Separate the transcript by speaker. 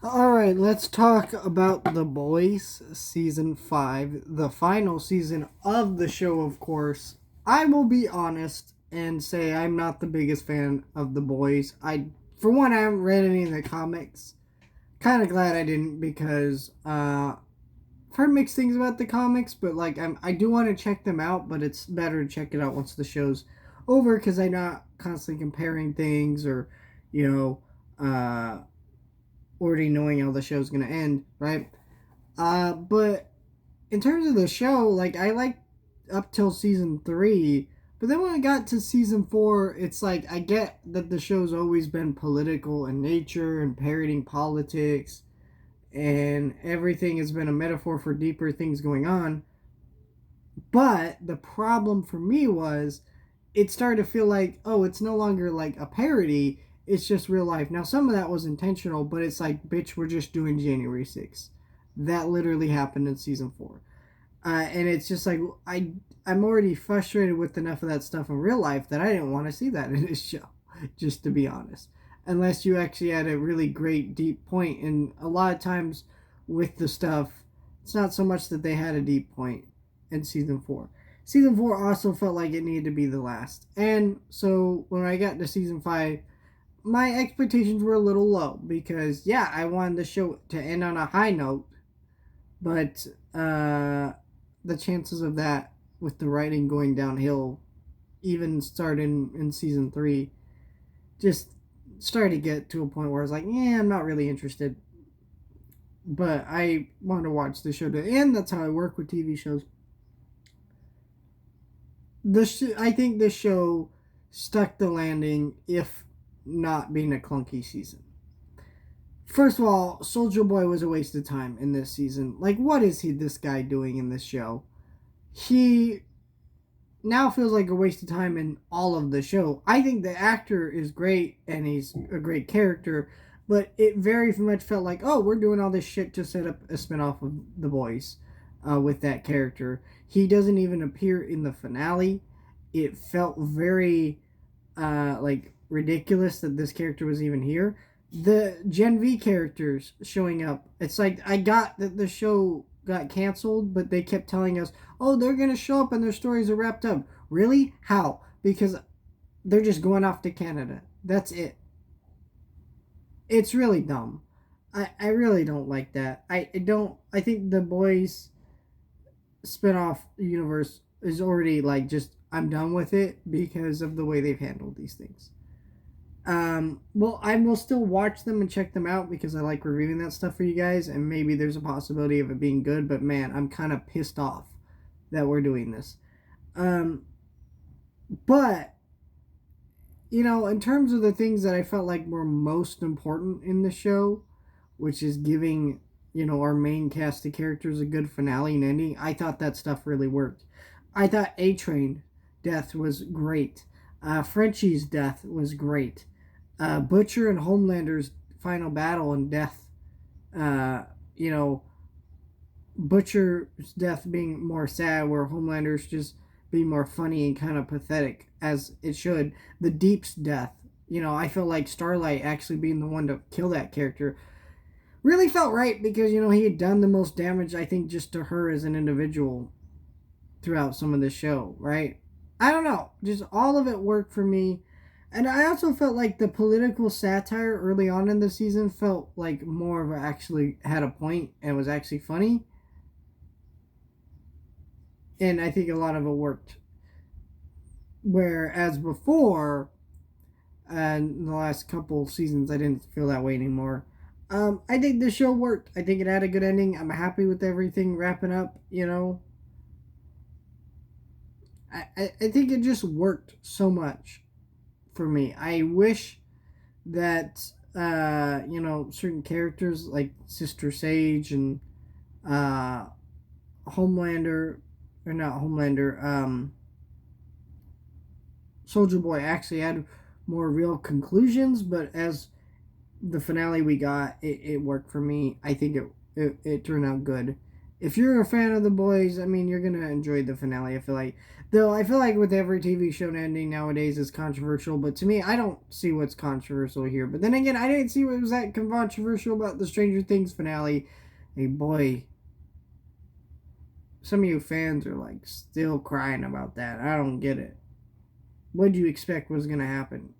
Speaker 1: All right, let's talk about The Boys season 5, the final season of the show, of course. I will be honest and say I'm not the biggest fan of The Boys. For one, I haven't read any of the comics. Kind of glad I didn't because I've heard mixed things about the comics, but I do want to check them out, but it's better to check it out once the show's over because I'm not constantly comparing things or, you know, already knowing how the show's gonna end, right? But in terms of the show, I like up till season 3, but then when I got to season 4, it's like I get that the show's always been political in nature and parodying politics, and everything has been a metaphor for deeper things going on. But the problem for me was it started to feel like, oh, it's no longer like a parody, it's just real life. Now, some of that was intentional, but it's like, bitch, we're just doing January 6th. That literally happened in season 4. And it's just like, I'm already frustrated with enough of that stuff in real life that I didn't want to see that in this show, just to be honest. Unless you actually had a really great, deep point. And a lot of times with the stuff, it's not so much that they had a deep point in season 4. Season 4 also felt like it needed to be the last. And so when I got to season 5, my expectations were a little low because, yeah, I wanted the show to end on a high note, but the chances of that with the writing going downhill, even starting in season 3, just started to get to a point where I was like, yeah, I'm not really interested. But I want to watch the show to end. That's how I work with TV shows. I think this show stuck the landing, if not being a clunky season. First of all, Soldier Boy was a waste of time in this season. Like, what is this guy doing in this show? He now feels like a waste of time in all of the show. I think the actor is great and he's a great character, but it very much felt like, oh, we're doing all this shit to set up a spinoff of The Boys with that character. He doesn't even appear in the finale. It felt very ridiculous that this character was even here. The Gen V characters showing up. It's like I got that the show got canceled, but they kept telling us, "Oh, they're gonna show up and their stories are wrapped up." Really? How? Because they're just going off to Canada. That's it. It's really dumb. I really don't like that. I don't. I think the boys spinoff universe is already like just. I'm done with it because of the way they've handled these things. Well, I will still watch them and check them out because I like reviewing that stuff for you guys, and maybe there's a possibility of it being good. But man, I'm kind of pissed off that we're doing this. Um, but in terms of the things that I felt like were most important in the show, which is giving our main cast of characters a good finale and ending, I thought that stuff really worked. I thought A Train death was great. Frenchie's death was great. Butcher and Homelander's final battle and death, uh, you know, Butcher's death being more sad, where Homelander's just being more funny and kind of pathetic, as it should. The Deep's death, I felt like Starlight actually being the one to kill that character really felt right because, he had done the most damage, I think, just to her as an individual throughout some of the show, right? I don't know. Just all of it worked for me. And I also felt like the political satire early on in the season felt like more of a actually had a point and was actually funny. And I think a lot of it worked. Whereas before, and the last couple seasons, I didn't feel that way anymore. I think the show worked. I think it had a good ending. I'm happy with everything wrapping up. I think it just worked so much for me. I wish that certain characters like Sister Sage and uh, Homelander, or not Homelander, Soldier Boy actually had more real conclusions. But as the finale we got, it worked for me. I think it turned out good. if you're a fan of The Boys, I mean, you're gonna enjoy the finale. I feel like, though, I feel like with every TV show ending nowadays is controversial. But to me, I don't see what's controversial here. But then again, I didn't see what was that controversial about the Stranger Things finale. Hey, boy, some of you fans are like still crying about that. I don't get it. What do you expect was gonna happen?